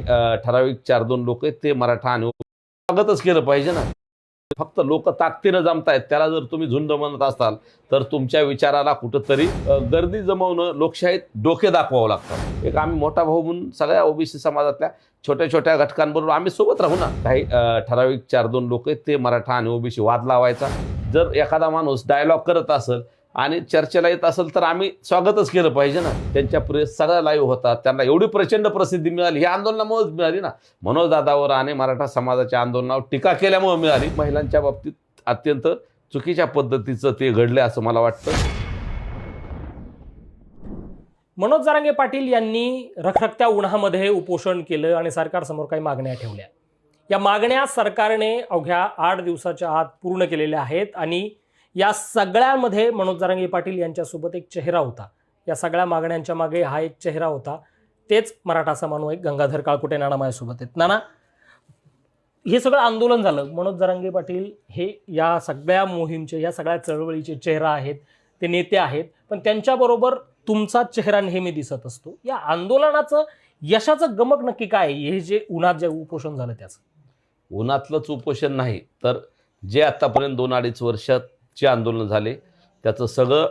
ठराविक 4-2 लोक आहेत ते मराठा आणि स्वागतच केलं पाहिजे ना. फक्त लोक ताकदीनं जमतायत त्याला जर तुम्ही झुंड म्हणत असाल तर तुमच्या विचाराला कुठंतरी गर्दी जमवणं लोकशाहीत डोके दाखवावं लागतं. एक आम्ही मोठा भाऊ म्हणून सगळ्या ओबीसी समाजातल्या छोट्या छोट्या घटकांबरोबर आम्ही सोबत राहू ना. काही ठराविक 4-2 लोक आहेत ते मराठा आणि ओबीसी वाद लावायचा. जर एखादा माणूस डायलॉग करत असेल आणि चर्चेला येत असेल तर आम्ही स्वागतच केलं पाहिजे ना. त्यांच्या प्रेस सगळ्या लाईव्ह होतात. त्यांना एवढी प्रचंड प्रसिद्धी मिळाली ही आंदोलनामुळेच मिळाली ना. मनोज दादावर आणि मराठा समाजाच्या आंदोलनावर टीका केल्यामुळे मिळाली. महिलांच्या बाबतीत अत्यंत चुकीच्या पद्धतीचं ते घडले असं मला वाटतं. मनोज जरांगे पाटील यांनी रखरखत्या उन्हामध्ये उपोषण केलं आणि सरकारसमोर काही मागण्या ठेवल्या. या मागण्या सरकारने अवघ्या 8 दिवसाच्या आत पूर्ण केलेल्या आहेत आणि या सगळ्यामध्ये मनोज जरांगे पाटील यांच्यासोबत एक चेहरा होता. या सगळ्या मागण्यांच्या मागे हा एक चेहरा होता. तेच मराठा समन्वयक गंगाधर काळकुटे नाना माझ्यासोबत आहेत. नाना, हे सगळं आंदोलन झालं. मनोज जरांगे पाटील हे या सगळ्या मोहीमचे, या सगळ्या चळवळीचे चेहरा आहेत, ते नेते आहेत. पण त्यांच्याबरोबर तुमचा चेहरा नेहमी दिसत असतो. या आंदोलनाचं यशाचं गमक नक्की काय? हे जे उन्हात जे उपोषण झालं त्याचं उन्हातलंच उपोषण नाही तर जे आतापर्यंत 2-2.5 वर्षात जे आंदोलन झाले त्याचं सगळं